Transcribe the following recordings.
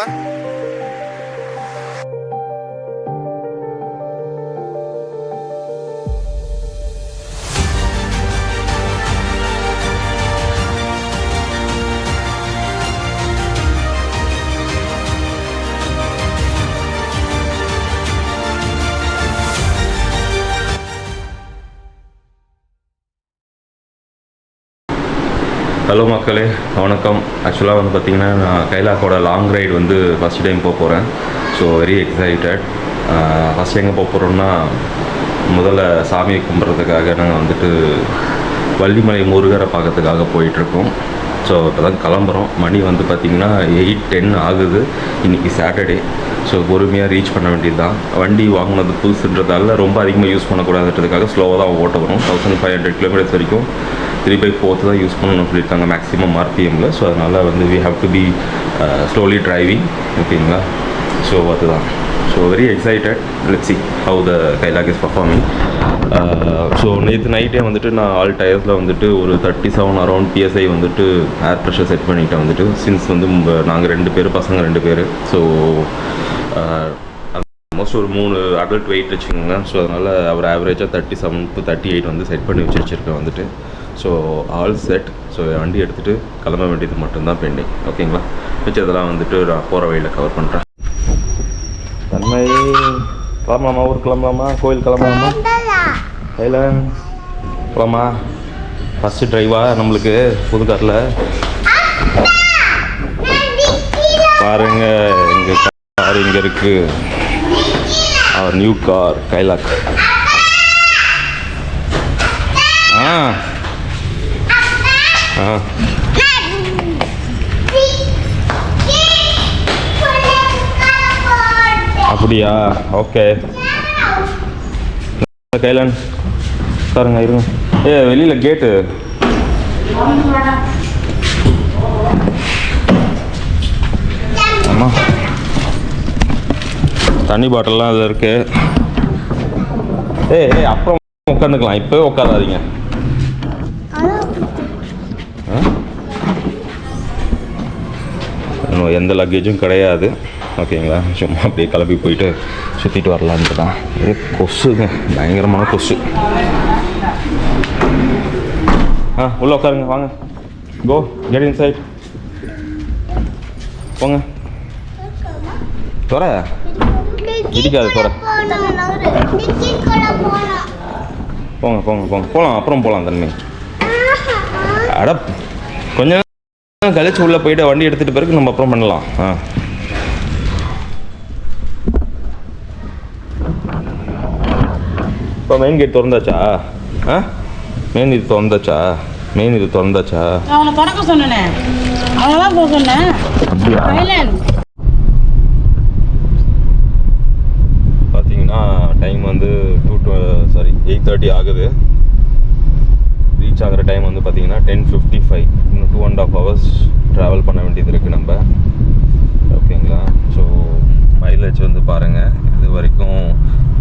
ஓகேவா? ஹலோ மக்களே, வணக்கம். ஆக்சுவலாக வந்து பார்த்திங்கன்னா நான் கைலாக்கோட லாங் ரைடு வந்து ஃபஸ்ட் டைம் போக போகிறேன். So very excited. ஃபஸ்ட் எங்கே போக போகிறோம்னா, முதல்ல சாமியை கும்பிட்றதுக்காக நாங்கள் வந்துட்டு வள்ளிமலை முருகரை பார்க்கறதுக்காக போயிட்டுருக்கோம். ஸோ இப்போ தான் கிளம்புறோம். மணி வந்து பார்த்திங்கன்னா 8:10 ஆகுது. இன்றைக்கி சாட்டர்டே. ஸோ பொறுமையாக ரீச் பண்ண வேண்டியது தான். வண்டி வாங்கினது புதுசுன்றதால ரொம்ப அதிகமாக யூஸ் பண்ணக்கூடாதுன்றதுக்காக ஸ்லோவாக தான் ஓட்ட வரும். 1500 கிலோமீட்டர்ஸ் வரைக்கும் 3/4 தான் யூஸ் பண்ணணும்னு சொல்லியிருக்காங்க மேக்ஸிமம் ஆர்பிஎம்மில். ஸோ அதனால் வந்து we have to be slowly driving. ஓகேங்களா? ஸோ அதுதான். So very excited. Let's see how the Kylaq is performing. So நேற்று நைட்டே வந்துட்டு நான் ஆல் டயர்ஸில் வந்துட்டு ஒரு 37 அரௌண்ட் PSI வந்துட்டு ஏர் ப்ரெஷர் செட் பண்ணிவிட்டேன் வந்துட்டு. சின்ஸ் வந்து நாங்கள் 2 பேர், பசங்க 2 பேர். ஸோ ஆல்மோஸ்ட் ஒரு 3 அடல்ட் வெயிட் வச்சுக்கோங்க. ஸோ அதனால் அவர் ஆவரேஜாக 37 to 38 வந்து செட் பண்ணி வச்சுருக்கேன் வந்துட்டு. So all set. ஸோ வண்டி எடுத்துகிட்டு கிளம்ப வேண்டியது மட்டும்தான் பெண்டிங். ஓகேங்களா? மிச்சதெல்லாம் வந்துட்டு நான் போகிற வழியில் கவர் பண்ணுறேன். தன்மை கிளம்பலாமா? ஊருக்கு கிளம்பலாமா? கோயில் கிளம்பலாமா? கையில் கிளம்பா. ஃபஸ்ட்டு ட்ரைவா நம்மளுக்கு புது காரில். பாருங்க, எங்கள் கார் இங்கே இருக்குது. அவர் நியூ கார் கைலாக். ஆ ஆ அப்படியா? ஓகே. கைலான் பாருங்க, இருங்க. வெளியில் கேட்டு. ஆமாம், தண்ணி பாட்டில்லாம் அதில் இருக்கு. அப்புறம் உட்காந்துக்கலாம், இப்போ உட்காதாதீங்க. இன்னும் எந்த லக்கேஜும் கிடையாது. ஓகேங்களா? சும்மா அப்படியே கிளம்பி போயிட்டு சுற்றிட்டு வரலான்ட்டு தான். கொசுங்க, பயங்கரமான கொசு. உள்ளே உட்காருங்க, வாங்க. Go get inside. போங்க, துற இடிக்காது, துற. போங்க போங்க போங்க, போகலாம், அப்புறம் போகலாம். தண்ணி அட கொஞ்ச நேரம் கழிச்சு உள்ளே போயிட்டு வண்டி எடுத்துகிட்டு பிறகு நம்ம அப்புறம் பண்ணலாம். இப்போ மெயின் கேட் திறந்தாச்சா? மெயின் இது திறந்தாச்சா? மெயின் இது திறந்தாச்சா? அவனை திறக்க சொன்னேனே, அவனதான் போக சொன்னேன். பார்த்தீங்கன்னா டைம் வந்து 8:30 ஆகுது. ரீச் ஆகிற டைம் வந்து பார்த்தீங்கன்னா 10:55. இன்னும் 2.5 hours ட்ராவல் பண்ண வேண்டியது இருக்குது நம்ம. ஓகேங்களா? ஸோ மைலேஜ் வந்து பாருங்கள், இது வரைக்கும்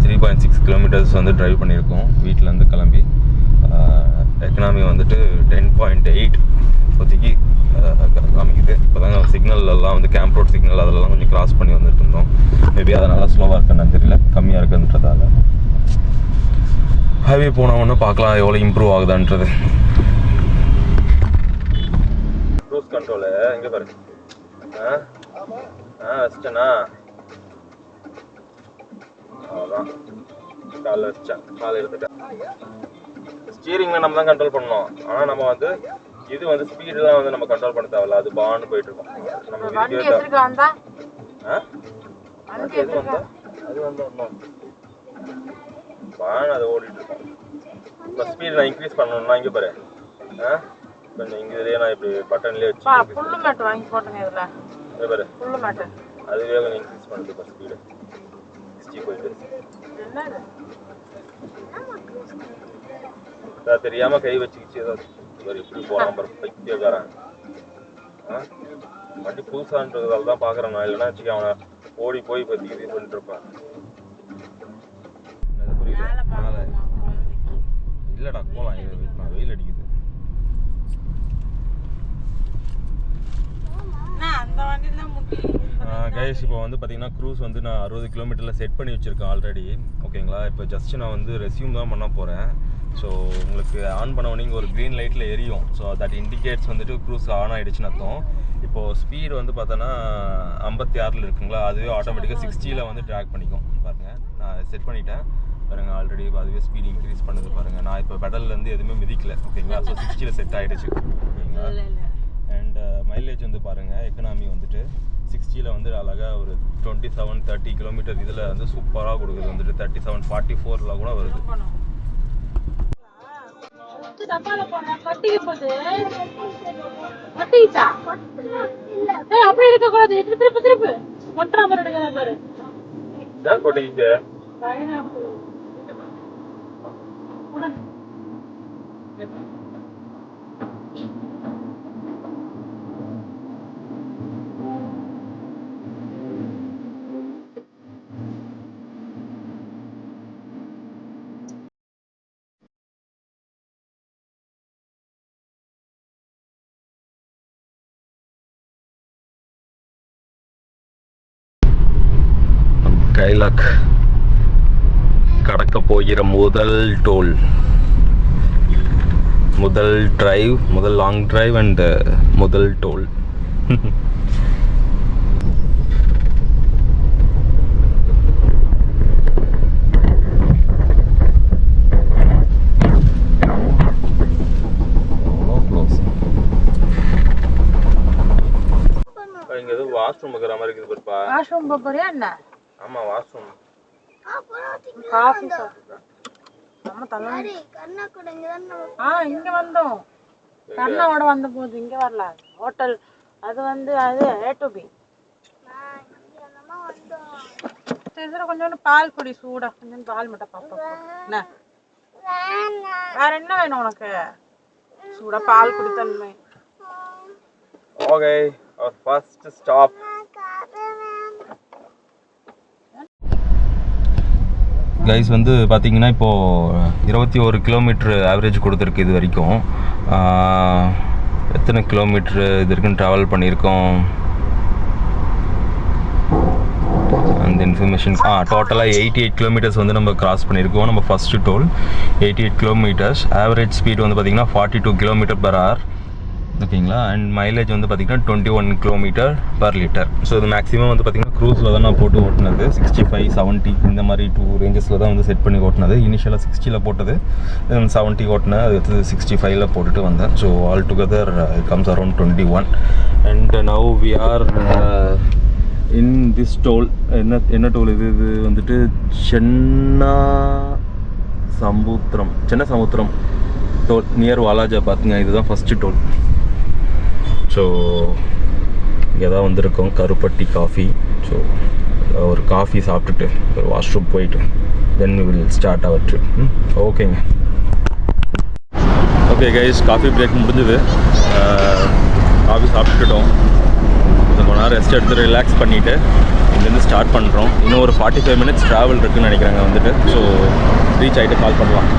3.6 கிலோமீட்டர்ஸ் வந்து ட்ரைவ் பண்ணியிருக்கோம் வீட்டிலேருந்து கிளம்பி. எக்கனாமி வந்துட்டு 10.8 இப்போதைக்கு காமிக்குது. இப்போ தான் சிக்னல்லாம் வந்து கேம்ப் ரோட் சிக்னல் அதெல்லாம் கொஞ்சம் கிராஸ் பண்ணி வந்துட்டு இருந்தோம். மேபி அதனால் ஸ்லோவாக இருக்குன்னு தெரியல, கம்மியாக இருக்குன்றதால. ஹைவே போனவொன்னே பார்க்கலாம் எவ்வளோ இம்ப்ரூவ் ஆகுதான்றது. க்ரூஸ் கண்ட்ரோலு எங்கே பாரு. வச்சிட்டேண்ணா, அவ்வளோதான். காலைல வச்சேன், காலை எடுத்துட்டேன். ஸ்டீரிங்கில் நம்ம தான் கண்ட்ரோல் பண்ணோம். ஆனால் நம்ம வந்து இது வந்து ஸ்பீடெலாம் வந்து நம்ம கண்ட்ரோல் பண்ண தேவையில்ல, அது பான்னு போயிட்டு இருக்கோம். நம்ம அது வந்து ஒன்றும் பான் அது ஓடிட்டு இருக்கோம். இப்போ ஸ்பீட் நான் இன்க்ரீஸ் பண்ணணும்னா இங்கே பாரு. கொஞ்சம் இங்கே இதுலேயே நான் இப்படி பட்டன்லேயே வச்சு ஃபுல்லு மேட் வாங்கி போட்டேங்க. இதில் இங்கே பாரு, ஃபுல்லு மேட்டு அதுவே கொஞ்சம் இன்க்ரீஸ் பண்ணுது. இப்போ ஸ்பீடு 60 போயிட்டு தெரியாமல் கை வச்சுக்கிச்சு ஏதாவது. இப்படி போகலாம் பாரு, பைத்தியக்காரன். வண்டி புதுசான்றதால தான் பார்க்குறேன் நான். இல்லைன்னா வச்சுக்க அவனை ஓடி போய் இப்போ இது பண்ணிட்டு இருப்பேன். இல்லைடா போகலாம், நான் வெயில் அடிக்குது. அந்த வண்டியில் கைஸ் இப்போ வந்து பார்த்தீங்கன்னா க்ரூஸ் வந்து நான் 60 கிலோமீட்டரில் செட் பண்ணி வச்சுருக்கேன் ஆல்ரெடி. ஓகேங்களா, இப்போ ஜஸ்ட் நான் வந்து ரெஸ்யூம் தான் பண்ண போகிறேன். ஸோ உங்களுக்கு ஆன் பண்ண உடனே ஒரு க்ரீன் லைட்டில் எரியும். ஸோ தட் இண்டிகேட்ஸ் வந்துட்டு க்ரூஸ் ஆன் ஆகிடுச்சுன்னு அர்த்தம். இப்போது ஸ்பீடு வந்து பார்த்தோன்னா 56 இருக்குங்களா, அதுவே ஆட்டோமேட்டிக்காக 60 வந்து ட்ராக் பண்ணிக்கும். பாருங்கள், நான் செட் பண்ணிட்டேன் பாருங்கள். ஆல்ரெடி அதுவே ஸ்பீடு இன்க்ரீஸ் பண்ணுது பாருங்கள். நான் இப்போ பெடல்லேருந்து எதுவுமே மிதிக்கல. ஓகேங்களா, ஸோ 60 செட் ஆகிடுச்சு. ஓகேங்களா, அண்ட் மைலேஜ் வந்து பாருங்கள், எக்கனாமி வந்துட்டு 60 வந்து அழகாக ஒரு 27-30 கிலோமீட்டர் இதில் வந்து சூப்பராக கொடுக்குது. வந்துட்டு 37-44 கூட வருது. அப்படி இருக்க கூடாது. திருப்பு திருப்பு ஒன்றரை மணி எடுக்கிறேன் பாரு. கைலாக் கடக்க போகிற முதல் டோல், முதல் டிரைவ், முதல் லாங் டிரைவ் அண்ட் முதல் டோல். இங்க ஏதோ வாஷ்ரூம் இருக்கிற மாதிரி இருக்குது பாருப்பா. வாஷ்ரூம் போறியா என்ன? ஆமா, வாஷ்ரூம். காஃபி சாப்பிடுறோம். நம்ம தலை கண்ணா கூட இங்க வந்தோம். கண்ணாவோட வந்த போது இங்க வரல. ஹோட்டல் அது வந்து அது A to B. கொஞ்சோண்டு பால் குடி சூடா. கொஞ்சம் பால் மட்டும் பாப்பா. என்ன வேற என்ன வேணும் உனக்கு? சூடா பால் குடி தன்மை. Okay, our first stop. Guys வந்து பார்த்தீங்கன்னா இப்போது 21 கிலோமீட்ரு ஆவரேஜ் கொடுத்துருக்கு இது வரைக்கும். எத்தனை கிலோமீட்ரு இது வரைக்கும் ட்ராவல் பண்ணியிருக்கோம் அந்த இன்ஃபர்மேஷன். டோட்டலாக 88 கிலோமீட்டர்ஸ் வந்து நம்ம கிராஸ் பண்ணியிருக்கோம். நம்ம first toll 88 kilometres. Average speed வந்து பார்த்திங்கன்னா 42 கிலோமீட்டர் per hour. ஓகேங்களா, அண்ட் மைலேஜ் வந்து பார்த்திங்கன்னா 21 கிலோமீட்டர் per லிட்டர். ஸோ இது மேக்ஸிமம் வந்து பார்த்திங்கன்னா க்ரூஸில் தான் நான் போட்டு ஓட்டினது. 65-70 இந்த மாதிரி 2 ரேஞ்சஸில் தான் வந்து செட் பண்ணி ஓட்டினது. இனிஷியலாக 60 போட்டது, 70 ஓட்டினேன், அது அடுத்தது 65 போட்டுட்டு வந்தேன். So all together it comes around 21. And now we are in this toll. என்ன டோல் இது? இது வந்துட்டு சென்ன சமுத்திரம் டோல் நியர் வாலாஜா. பார்த்துங்க, இதுதான் ஃபஸ்ட்டு டோல். ஸோ இங்கே தான் வந்திருக்கோம், கருப்பட்டி காஃபி. ஸோ ஒரு காஃபி சாப்பிட்டுட்டு ஒரு வாஷ்ரூம் போயிட்டு then we will start our trip. ஓகேங்க. ஓகே கைஸ், காஃபி பிரேக் முடிஞ்சுது. காஃபி சாப்பிட்டுட்டோம். கொஞ்ச நேரம் ரெஸ்ட் எடுத்து ரிலாக்ஸ் பண்ணிவிட்டு இங்கேருந்து ஸ்டார்ட் பண்ணுறோம். இன்னும் ஒரு 45 மினிட்ஸ் ட்ராவல் இருக்குதுன்னு நினைக்கிறாங்க வந்துட்டு. ஸோ ரீச் ஆகிட்டு கால் பண்ணலாம்.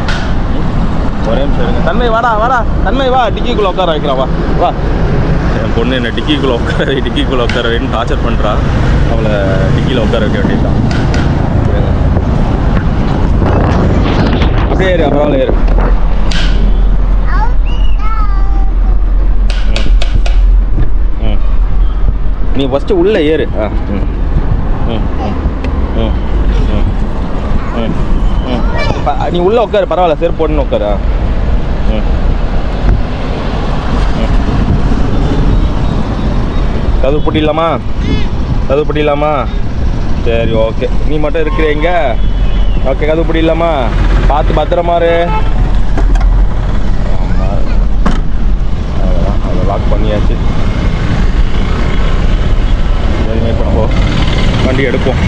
ஒரே நிமிஷம் இருங்க. தன்மை வாடா தன்மை வா, டிக்கிக்குள்ளே உட்கார வைக்கலாம். வா. என் பொண்ணு என்னை டிக்கிக்குள்ளே உட்கார வைன்னு டார்ச்சர் பண்ணுறா. அவளை டிக்கியில் உட்கார வைக்க வேண்டியதான். அப்படியே ஏறு, அப்புறம் ஏறு. நீ ஃபஸ்ட்டு உள்ளே ஏறு. நீ உள்ளே உட்காரு, பரவாயில்ல, செருப்பு போட்டுன்னு உட்காரு. கதவு பூட்டிடலாமா? சரி, ஓகே. நீ மட்டும் இருக்கிறீங்க. ஓகே, கதவு பூட்டிடலாமா? பார்த்து பத்திரமா இரு. அவ்வளோதான், அதை லாக் பண்ணியாச்சு. சரிங்க, இப்போ நம்ம வண்டி எடுப்போம்.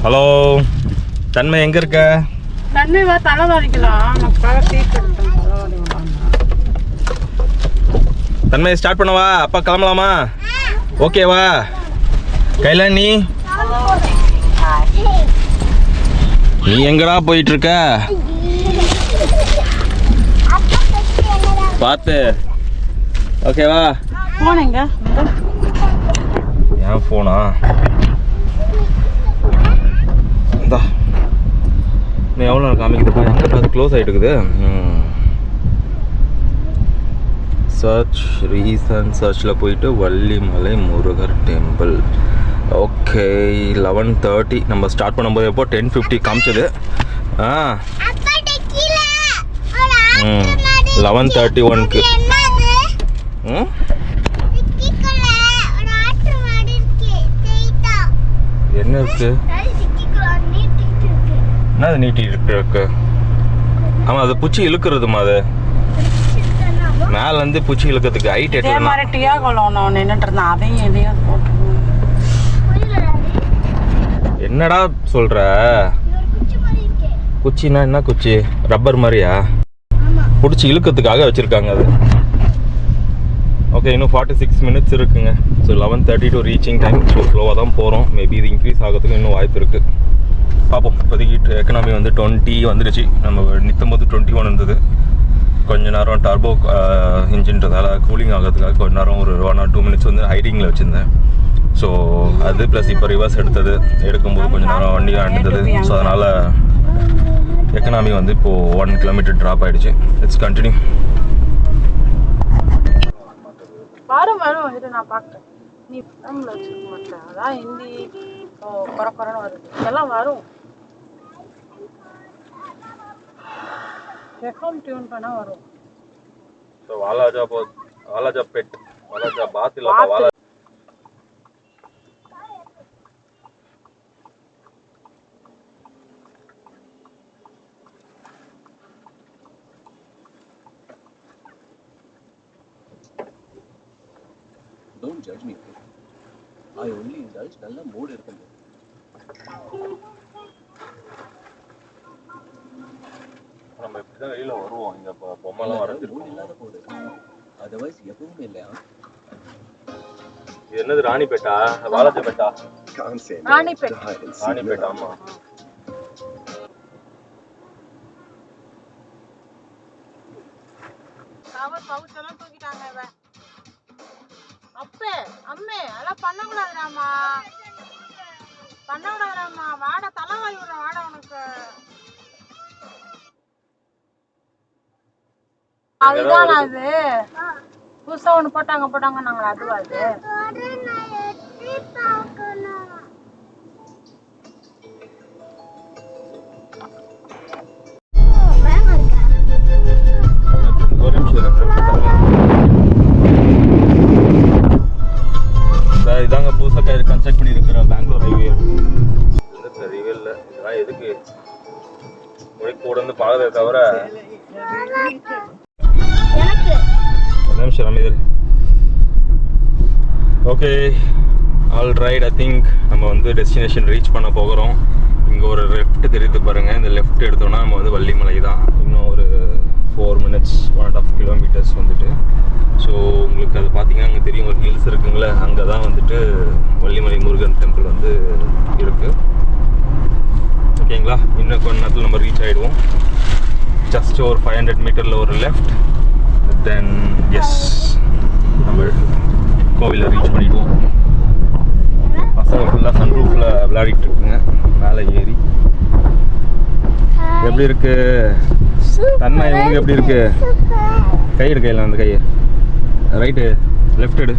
ஹலோ தன்மை, எங்கே இருக்க? தன்மை வா, தலை வலிக்கலாம். தன்மை ஸ்டார்ட் பண்ணவா? அப்பா கிளம்பலாமா? ஓகேவா? கையில நீ எங்கடா போயிட்டு இருக்க? பார்த்து ஓகேவா? போனேங்க ஏன் ஃபோனா? இந்தா நீ எவ்வளோ நேரம் காமிக்குதுப்பா? எங்கே பார்த்து க்ளோஸ் ஆகிட்டு இருக்குது. சர்ச் ரீசன்ட் சர்ச்சில் போயிட்டு வள்ளிமலை முருகர் டெம்பிள். ஓகே 11:30 நம்ம ஸ்டார்ட் பண்ணும்போது எப்போ 10:50 காமிச்சது. 11:31க்கு. என்ன இருக்கு? என்னது நீட்டிட்டு இருக்கு? ஆமாம் அது பூச்சி இழுக்கிறதுமா. அது மேலேருந்து பூச்சி இழுக்கிறதுக்கு ஹைட் இதே மாதிரி டியா கோலம் ஒன்று நின்றுட்டு இருந்தான். அதையும் எதையும் போட்டு என்னடா சொல்ற? குச்சின்னா என்ன குச்சி? ரப்பர் மாதிரியா? பிடிச்சி இழுக்கிறதுக்காக வச்சுருக்காங்க அது. ஓகே இன்னும் 46 minutes இருக்குங்க. So 11:30 to reaching time. So ஸ்லோவாக தான் போகிறோம். மேபி இது இன்க்ரீஸ் ஆகிறதுக்கு இன்னும் வாய்ப்பு இருக்குது. பார்ப்போம். இப்போதைக்கு எக்கனாமி வந்து 20 வந்துடுச்சு. நம்ம நிற்கும் போது 21 இருந்தது. கொஞ்ச நேரம் டர்போ இன்ஜின்றதால கூலிங் ஆகிறதுக்காக கொஞ்ச நேரம் ஒரு 1 or 2 minutes வந்து ஹைடிங்கில் வச்சுருந்தேன். ஸோ அது ப்ளஸ் இப்போ ரிவர்ஸ் எடுக்கும்போது கொஞ்சம் நேரம் வண்டி ஆண்டுது. ஸோ அதனால் எக்கனாமி வந்து இப்போது 1 kilometer ட்ராப் ஆகிடுச்சு. It's continue. வரும் இது நான் பார்க்குறேன். நீ ஃபோனில் வச்சுருக்க மாட்டேன். அதான் ஹிந்தி குறக்குறன்னு வருது. இதெல்லாம் வரும். எஃப்எம் டியூன் பண்ணால் வரும். ஸோ வாலாஜா பெட் வாலாஜா பாத் இல்லைப்பா வாலா. Don't judge me. I only indulge நல்ல மூட் இருக்கும்போது. நம்ம இப்படி தான் வெளியில் வருவோம். இங்கே பொம்மைலாம் வரது மூட் இல்லாத போது. அதர்வைஸ் எப்பவுமே இல்லையா? இது என்னது? ராணிப்பேட்டா? வாலாஜா பெட்டா? ராணிப்பேட். ராணிப்பேட்டா ஆமாம். பவுச்செல்லாம் தூக்கிட்டாங்க இவன். அம்மே அதெல்லாம் பண்ணக்கூடாதுடாமா. வாடா தலைவாரி விடுற வாடா உனக்கு. அதுதான் அது புதுசா ஒண்ணு போட்டாங்க நாங்க. அதுவா அது? இதாங்க புதுசாக கன்ஸ்ட்ரக்ட் பண்ணியிருக்கிற பெங்களூர் ஹைவே. தெரியவே இல்லை இதெல்லாம் எதுக்கு கூட வந்து பார்க்கறத தவிர. ஒரு நிமிஷம் அமைதியா. Okay all right. I think நம்ம வந்து டெஸ்டினேஷன் ரீச் பண்ண போகிறோம். இங்கே ஒரு லெஃப்ட் தெரியுது பாருங்கள். இந்த லெஃப்ட் எடுத்தோன்னா நம்ம வந்து வள்ளிமலை தான். இன்னும் ஒரு 4 minutes 1.5 kilometers வந்துட்டு. ஸோ உங்களுக்கு அது பார்த்தீங்கன்னா அங்கே தெரியும் ஒரு ஹில்ஸ் இருக்குங்களே. அங்கே தான் வந்துட்டு வள்ளிமலை முருகன் டெம்பிள் வந்து இருக்குது. ஓகேங்களா? இன்னும் கொஞ்ச நேரத்தில் நம்ம ரீச் ஆகிடுவோம். ஜஸ்ட் ஒரு 500 மீட்டரில் ஒரு லெஃப்ட். தென் எஸ் நம்ம கோவிலை ரீச் பண்ணிடுவோம். பசங்க ஃபுல்லாக சன்ரூஃபில் விளையாடிட்டு இருக்குங்க மேலே ஏறி. எப்படி இருக்கு தன்மை? இவங்க எப்படி இருக்கு? கை எடு, கையில் அந்த கையை ரைட்டு லெஃப்ட் எடு.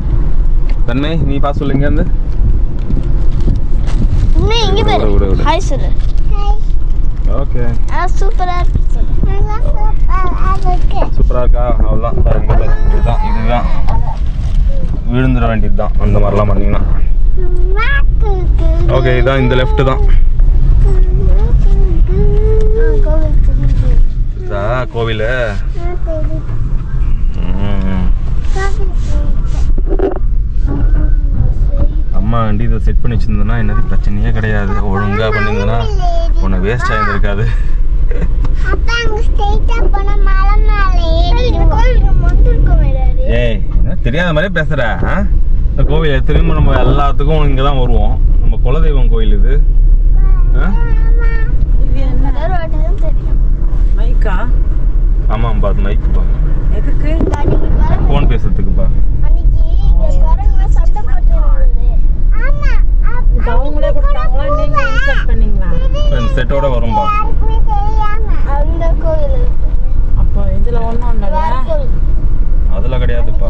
தன்மை நீ பாஸ் சொல்லுங்க. இருந்து ஓகே சூப்பராக இருக்கா? அவ்வளோதான் பாருங்க. இதுதான் விழுந்துட வேண்டியது தான் அந்த மாதிரிலாம் பண்ணிங்கன்னா. ஓகே இதான் இந்த லெஃப்ட்டு தான் கோவில். அம்மா வண்டி இதை செட் பண்ணி வச்சுருந்தேன்னா என்னது பிரச்சனையே கிடையாது. ஒழுங்காக பண்ணியிருந்தேன்னா உன்னை வேஸ்ட் ஆகிருக்காது. ஏய் என்ன தெரியாத மாதிரியே பேசுகிற? இந்த கோவில் திரும்ப நம்ம எல்லாத்துக்கும் இங்கே தான் வருவோம். நம்ம குலதெய்வம் கோயில் இது. மைக்கா? ஆமாம் பா மைக்குப்பா. எதுக்கு? லைட்டோட வரும்பா. அந்த கோயில் அப்போ இதுல ஒண்ணும் இல்லைல்ல, அதில் கிடையாதுப்பா.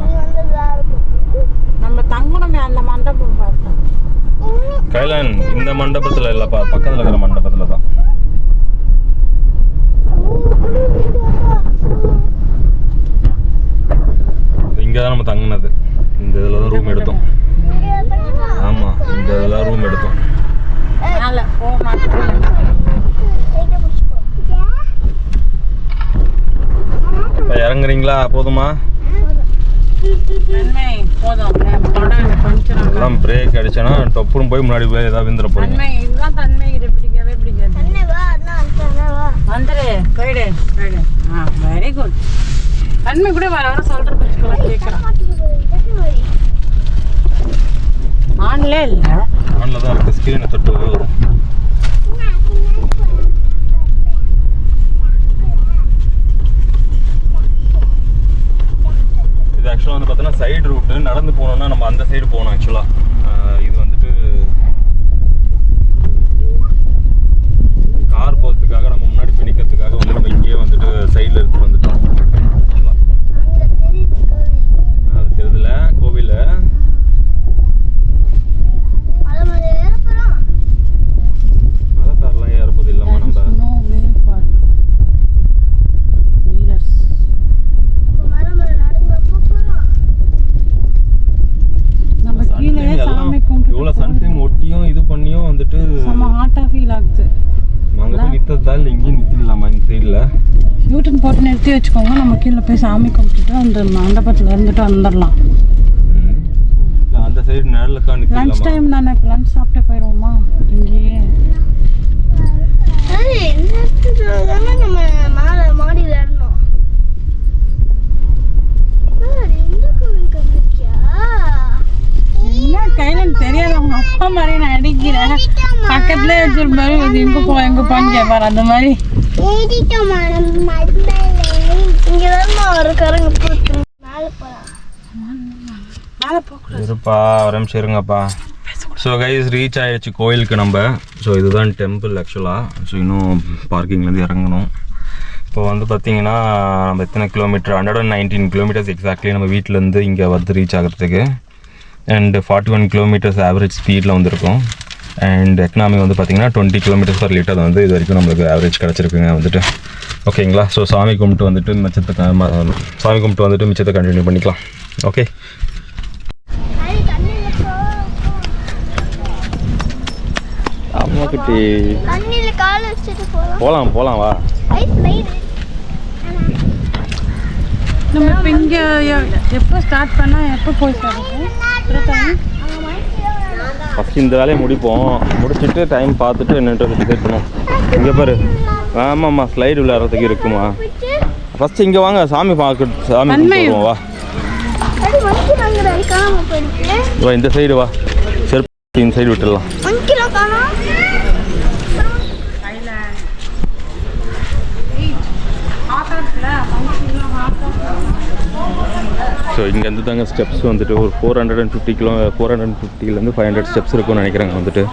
நம்ம தங்கணுமே அந்த மண்டபம் பார்த்தோம். கைலான் இந்த மண்டபத்தில் இல்லைப்பா, பக்கத்தில் இருக்கிற மண்டபத்தில் தான். இங்கே தான் நம்ம தங்கினது. இந்த இதில் தான் ரூம் எடுத்தோம். ஆமாம், இந்த இதில் ரூம் எடுத்தோம். மேல போக மாட்டேன். இப்போ இறங்குறீங்களா? போதுமா? நன்மை போதும். படம் கொஞ்சம் எல்லாம் பிரேக் அடிச்சேன்னா டப்புன்னு போய் முன்னாடி போய் ஏதாவது விந்துட போறீங்க. நன்மை இதுதான் தன்மை கிட்ட பிடிக்கவே பிடிக்காது. வந்துரு போயிடு போயிடு. Very good. தன்மை கூட வர வர சொல்ற பேச்சுக்கெல்லாம் கேட்குறான். ஆன்லே இல்லை, ஆன்ல தான் இருக்கு. ஸ்க்ரீனை தொட்டு வரும். இது ஆக்சுவலாக வந்து பார்த்தோன்னா சைடு ரூட்டு. நடந்து போனோம்னா நம்ம அந்த சைடு போகணும் ஆக்சுவலாக. இது வந்துட்டு கார் போகிறதுக்காக நம்ம முன்னாடி போய் நிற்கிறதுக்காக வந்து நம்ம இங்கேயே வந்துட்டு சைடில் எடுத்துகிட்டு வந்துட்டோம். அது தெரியுதுல கோவில். மலைக்காரெலாம் ஏறப்போது இல்லாமல் நம்ம இவ்வளோ சன்டைம் ஒட்டியும் இது பண்ணியும் வந்துட்டு நம்ம ஹாட்டாக ஃபீல் ஆகுது. நாங்கள் போய் நிற்கிறதா இல்லை இங்கேயும் நிற்கலாமா இந்த சைடில்? யூட்டன் போட்டு நிறுத்தி வச்சுக்கோங்க. நம்ம கீழே போய் சாமி கும்பிட்டுட்டு அந்த மண்டபத்தில் இருந்துட்டு வந்துடலாம். அந்த சைடு நேரில் லஞ்ச் நிற்கலாமா? டைம் தானே, இப்போ லஞ்ச் சாப்பிட்டே போயிடுவோமா இங்கேயே? நம்ம மாடியில் ஏறணும். இந்த கோவிலுக்கு வந்துருக்கியா? என்ன கையில் தெரியாது, அவங்க அப்பா மாதிரி நான் அடிக்கிறேன். பக்கத்துலேயே வச்சிருப்பாரு, எங்கே போ எங்கே போன்னு கேட்பாரு. அந்த மாதிரி இங்கதான் ஒரு கரங்க போட்டு மேலே போகலாம். மேலே போகக்கூடாது. இருப்பா, ஒரு நிமிஷம் இருங்கப்பா. ஸோ கைஸ் ரீச் ஆகிடுச்சு கோயிலுக்கு நம்ம. ஸோ இதுதான் டெம்பிள் ஆக்சுவலாக. ஸோ இன்னும் பார்க்கிங்லேருந்து இறங்கணும். இப்போ வந்து பார்த்தீங்கன்னா நம்ம எத்தனை கிலோமீட்டர், 119 கிலோமீட்டர்ஸ் எக்ஸாக்ட்லி நம்ம வீட்டிலேருந்து இங்கே வந்து ரீச் ஆகிறதுக்கு. அண்ட் 41 கிலோமீட்டர்ஸ் ஆவரேஜ் ஸ்பீடில் வந்துருக்கும். அண்ட் எக்கனாமி வந்து பார்த்திங்கன்னா 20 கிலோமீட்டர்ஸ் பர் லிட்டர் வந்து இது வரைக்கும் நம்மளுக்கு ஆவரேஜ் கிடச்சிருக்குங்க வந்துட்டு. ஓகேங்களா? ஸோ சாமி கும்பிட்டு வந்துட்டு மிச்சத்தை கண்டினியூ பண்ணிக்கலாம். ஓகே. அம்மாக்கிட்டி தண்ணியில கால வச்சுட்டு போகலாம் வா. நம்ம இப்போ இங்கே எப்போ ஸ்டார்ட் பண்ணால் எப்போ போய் சாப்பிடுவோம்? ஃபஸ்ட்டு இந்த வேலையை முடிச்சுட்டு டைம் பார்த்துட்டு என்னென்ட்டு டிசைட் பண்ணுவோம். இங்கே பாரு. ஆமாம்மா, ஸ்லைடு விளையாடுறதுக்கு இருக்குமா? ஃபஸ்ட்டு இங்கே வாங்க, சாமி கும்பிடுவோம். வா வா, இந்த சைடு வா. செருப்பு இந்த சைடு விட்டுடலாம். ஸோ இங்கேருந்து தாங்க ஸ்டெப்ஸ் வந்துட்டு ஒரு 450லேருந்து 500 ஸ்டெப்ஸ் இருக்கும்னு நினைக்கிறேங்க வந்துட்டு.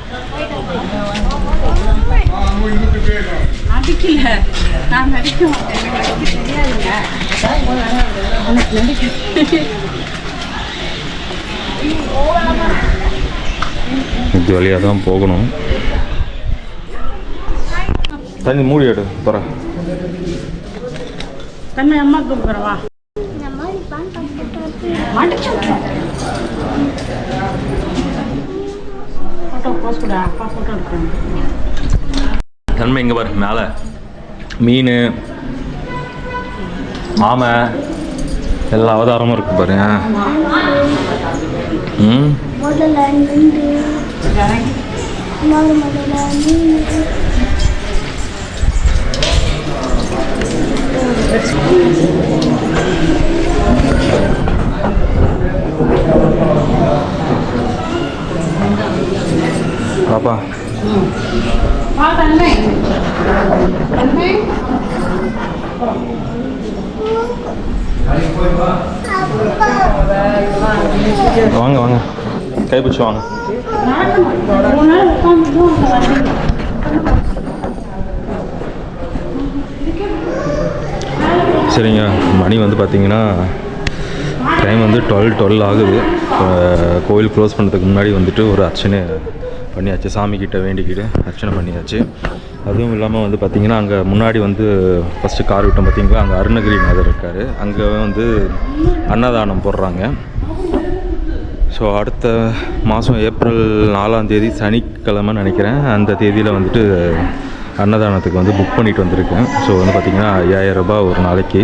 இது வழியாக தான் போகணும். தண்ணி மூடி எடு போகிற தண்ணி அம்மா கூப்பிட்றவா. தன்மை இங்கே பாரு, மேலே மீன், ஆமை, எல்லா அவதாரமும் இருக்கு பாரு. பாப்பா வாங்க வாங்க, கைப்பிடிச்சு வாங்க. சரிங்க, மணி வந்து பார்த்திங்கன்னா டைம் வந்து 12 ஆகுது. கோயில் க்ளோஸ் பண்ணுறதுக்கு முன்னாடி வந்துட்டு ஒரு அர்ச்சனை பண்ணியாச்சு, சாமிக்கிட்ட வேண்டிக்கிட்டு அர்ச்சனை பண்ணியாச்சு. அதுவும் இல்லாமல் வந்து பார்த்திங்கன்னா அங்கே முன்னாடி வந்து ஃபஸ்ட்டு கார் விட்டோம் பார்த்திங்களா, அங்கே அருணகிரிநாதர் இருக்கார், அங்கே வந்து அன்னதானம் போடுறாங்க. ஸோ அடுத்த மாதம் ஏப்ரல் 4ஆம் தேதி சனிக்கிழமை நினைக்கிறேன், அந்த தேதியில் வந்துட்டு அன்னதானத்துக்கு வந்து புக் பண்ணிட்டு வந்திருக்கேன். ஸோ வந்து பார்த்திங்கன்னா 5000 ரூபாய் ஒரு நாளைக்கு.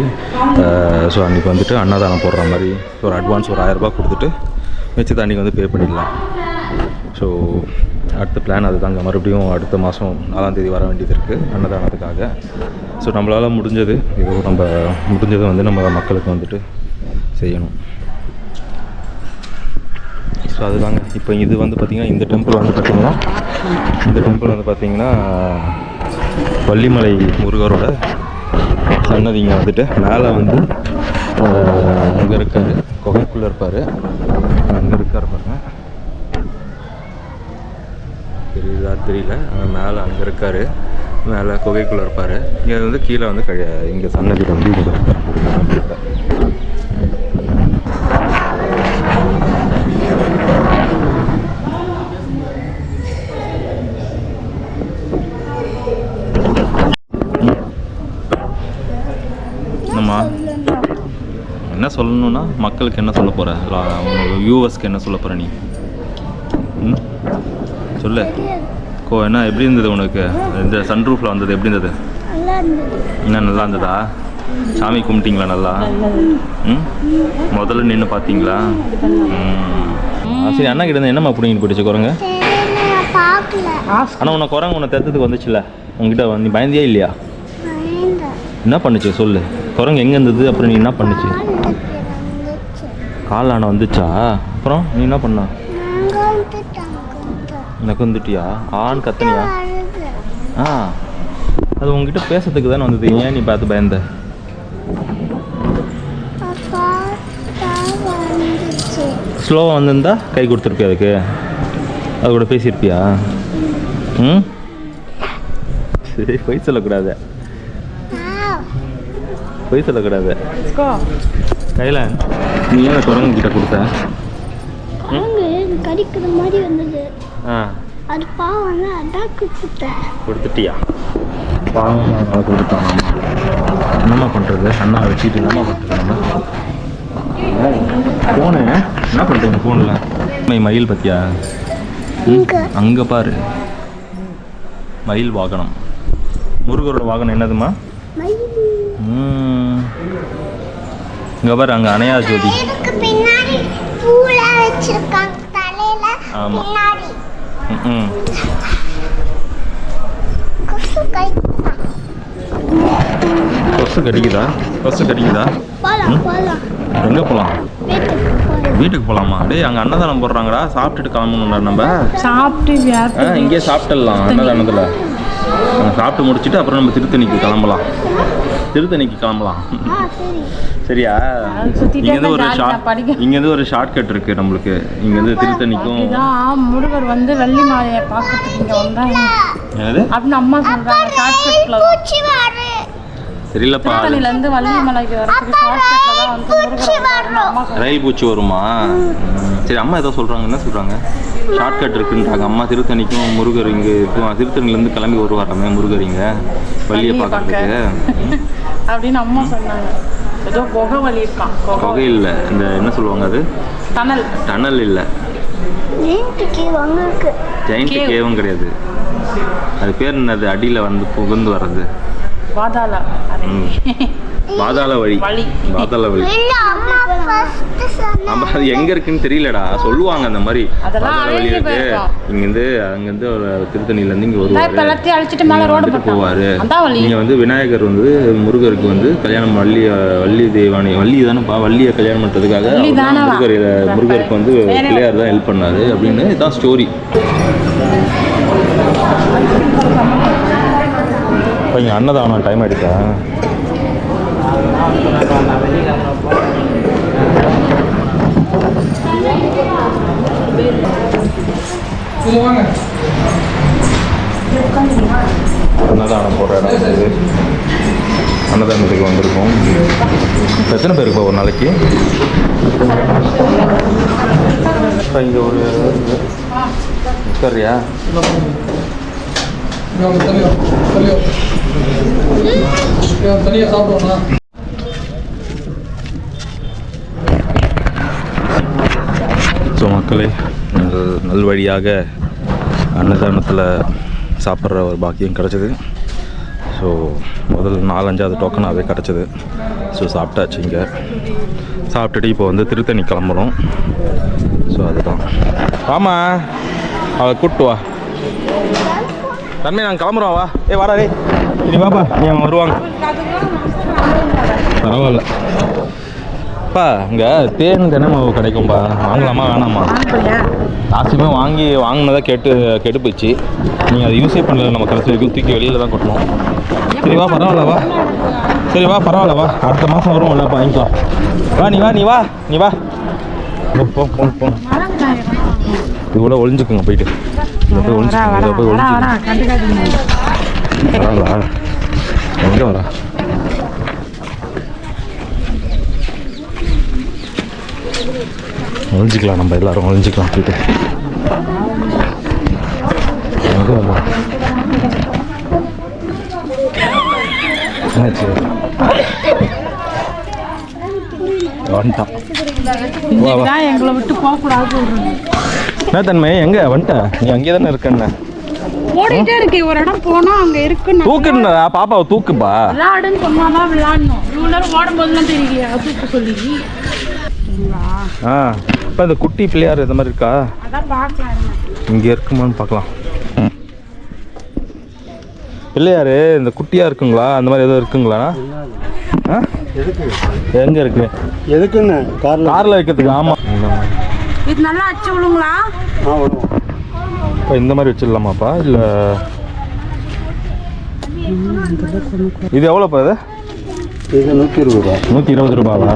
ஸோ அன்றைக்கி வந்துட்டு அன்னதானம் போடுற மாதிரி ஒரு அட்வான்ஸ் ஒரு 1000 ரூபாய் கொடுத்துட்டு மிச்சத்தை அன்றைக்கி வந்து பே பண்ணிடலாம். ஸோ அடுத்த பிளான் அதுதாங்க. மறுபடியும் அடுத்த மாதம் 4ஆம் தேதி வர வேண்டியது இருக்குது அன்னதானத்துக்காக. ஸோ நம்மளால் முடிஞ்சது ஏதோ நம்ம முடிஞ்சதை வந்து நம்ம மக்களுக்கு வந்துட்டு செய்யணும். ஸோ அதுதாங்க. இப்போ இது வந்து பார்த்திங்கன்னா இந்த டெம்பிள் வந்து பார்த்திங்கன்னா வள்ளிமலை முருகரோட சன்னதிங்க வந்துட்டு மேலே வந்து அங்கே இருக்கார், குகைக்குள்ளே இருப்பார், அங்கே இருக்கார் பாருங்க, தெரியுதா தெரியல, மேலே அங்கே இருக்கார், மேலே குகைக்குள்ளே இருப்பார். இங்கே வந்து கீழே வந்து இங்கே சன்னதியில் வந்து இங்கே இருப்பார். என்ன சொல்லணும்னா மக்களுக்கு என்ன சொல்ல போகிற, வியூவர்ஸ்க்கு என்ன சொல்ல போகிற நீ? சொல்லு என்ன எப்படி இருந்தது உனக்கு? இந்த சன்ரூஃபில் வந்தது எப்படி இருந்தது? என்ன நல்லா இருந்ததா? சாமி கும்பிட்டீங்களா நல்லா? முதல்ல நின்று பார்த்தீங்களா? சரி, அண்ணா கிட்ட என்னம்மா பிடிங்கிட்டு போயிடுச்சு குரங்கு? ஆனால் உன்னை குரங்கு உன்னை தெத்துக்கு வந்துச்சுல்ல, உங்ககிட்ட நீ பயந்தியா இல்லையா? என்ன பண்ணுச்சு சொல்லு. குரங்கு எங்கே இருந்தது, அப்புறம் நீ என்ன பண்ணுச்சு? காலான வந்துச்சா? அப்புறம் நீ என்ன பண்ண? எனக்கு வந்துட்டியா? ஆண் கத்தனியா? அது உங்ககிட்ட பேசுறதுக்கு தானே வந்தது, ஏன் நீ பார்த்து பயந்த? ஸ்லோவாக வந்திருந்தா கை கொடுத்துருப்பியா அதுக்கு? அது கூட பேசியிருப்பியா? சரி, பொய் சொல்லக்கூடாது, பொய் சொல்லக்கூடாது. கையில் நீ ஏன் குரங்கு கிட்ட கொடுத்த? கடிக்கிற மாதிரி வந்தது. அது பாவம், அதான் கொடுத்துட்டியா? பாவம் கொடுத்துட்டான். என்னம்மா பண்ணுறது? அண்ணா வச்சுட்டு என்னம்மா பண்ணுறது? நம்ம ஃபோனு என்ன பண்ணுறீங்க ஃபோனில்? மயில் பற்றியா? அங்கே பாரு, மயில் வாகனம். முருகரோட வாகனம் என்னதுமா? இங்கே பாரு, அங்கே அணையா ஜோதி. ஆமாம். கொசு கடிக்குதா? கொசு கடிக்குதா? எங்கே போகலாம்? வீட்டுக்கு போகலாமா? டேய், அங்கே அன்னதானம் போடுறாங்கடா, சாப்பிட்டுட்டு கிளம்பணும்டா. நம்ம இங்கேயே சாப்பிட்டுடலாம் அன்னதானத்தில். சாப்பிட்டு முடிச்சுட்டு அப்புறம் நம்ம திருத்தணிக்கு கிளம்பலாம். சரியா? இங்கேருந்து ஒரு ஷார்ட் கட் இருக்கு நம்மளுக்கு. இங்கேருந்து திருத்தணிக்கும் முருகர் வந்து வெள்ளிமலையை பார்க்கறதுக்கு இங்கே வந்தாங்க. என்னது அப்படின்னு அம்மா சொல்றாங்க. ஷார்ட் கட்ல தெரியலப்பா, திருத்தணிலேருந்து வள்ளிமலைக்கு வரதுக்கு ஷார்ட் கட்ல தான் வந்து முருகர் ரயில் பூச்சி வருமா? சரி, அம்மா ஏதோ சொல்கிறாங்க. என்ன சொல்கிறாங்க? ஷார்ட் கட் இருக்குன்றாங்க அம்மா. திருத்தணிக்கும் முருகர் இங்கே இருக்கும். திருத்தணிலேருந்து கிளம்பி வருவாராமே முருகர் இங்கே வள்ளியை பார்க்கறதுக்கு அப்படின்னு அம்மா சொன்னாங்க. ஏதோ குகை வழி இருக்கான். குகை இல்லை, இந்த என்ன சொல்லுவாங்க அது? டனல் இல்லை, ஜெயிண்ட் கேவும் கிடையாது. அது பேர் என்னது? அடியில் வந்து புகுந்து வர்றது பாதாள வழி. பாதாள வழி. நம்ம அது எங்க இருக்குன்னு தெரியலடா, சொல்லுவாங்க அந்த மாதிரி. பாதாள வழி இருக்கு, இங்கேருந்து அங்கேருந்து ஒரு திருத்தணிலேருந்து இங்கே வருவாரு, போவாரு. இங்கே வந்து விநாயகர் வந்து முருகருக்கு வந்து கல்யாணம் வள்ளி தெய்வானி வள்ளி தானேப்பா, வள்ளியை கல்யாணம் பண்ணுறதுக்காக முருகருக்கு வந்து பிள்ளையார் தான் ஹெல்ப் பண்ணாரு அப்படின்னு இதான் ஸ்டோரி. இப்போ இங்கே அன்னதானம் டைம் ஆகிடுச்சா? அன்னதானம் போடுற இடம் அன்னதானத்துக்கு வந்திருக்கோம். எத்தனை பேருக்கு ஒரு நாளைக்கு? இங்கே ஒரு சரியா தனியாக சாப்பிடுவோம்னா ஸோ மக்களே, நல்வழியாக அன்னதானத்தில் சாப்பிட்ற ஒரு பாக்கியம் கிடச்சிது. ஸோ முதல் 4-5வது டோக்கனாகவே கிடச்சிது. ஸோ சாப்பிட்டாச்சு. இங்கே சாப்பிட்டுட்டு இப்போ வந்து திருத்தணி கிளம்புறோம். ஸோ அதுதான். ஆமாம், அவளை கூப்பிட்டு வா. தன்மை நாங்கள் கிளம்புறோம், வா. வாடா ரே, நீ வாப்பா. நீ அவங்க வருவாங்க. பரவாயில்ல பா. இங்கே தேன் தினமும் கிடைக்கும்பா. வாங்கலாமா வேணாமா? லாஸ்ட்டுமே வாங்கினதாக கெட்டு போச்சு. நீங்கள் அதை யூஸே பண்ணல. நம்ம கடைசி வரைக்கும் தூக்கி வெளியில் தான் கொட்டணும். சரிவா, பரவாயில்ல வா. சரிவா, பரவாயில்ல வா. அடுத்த மாதம் வரும். இல்லை வாங்கிக்கலாம். நீ வா. போ. இது கூட ஒளிஞ்சுக்குங்க போயிட்டு. இதை போய் ஒளிஞ்சுக்குங்க. பரவாயில்ல. எங்கே வரா? ஒழிஞ்சிக்கலாம். நம்ம எல்லாரும் ஒழிஞ்சிக்கலாம் போயிட்டு. எங்களை விட்டு போகக்கூடாது. என்ன தன்மை, எங்க வந்துட்ட? நீ அங்கே தானே இருக்கேன்னு ஓடிட்டே இருக்கு. ஒரு இடம் போனா அங்க இருக்கு. தூக்குண்டா பாப்பாவை, தூக்குப்பா. விளையாடுன்னு சொன்னாதான் விளையாடணும். இவ்வளவு நேரம் ஓடும் போதுலாம் தெரியலையா தூக்க சொல்லி? இப்போ இந்த குட்டி பிள்ளையார் இந்த மாதிரி இருக்கா? அதான் பார்க்கலாம். இங்கே இருக்குமான்னு பார்க்கலாம். பிள்ளையார் இந்த குட்டியாக இருக்குங்களா? அந்த மாதிரி எதுவும் இருக்குங்களா? எங்கே இருக்கு? எதுக்குன்னு காரில் வைக்கிறதுக்கு? ஆமாம். இது நல்லா அச்சு விழுங்களா? இப்போ இந்த மாதிரி வச்சிடலாமாப்பா? இல்லை இது எவ்வளோப்பா? இது 120 ரூபா. 120 ரூபாவா?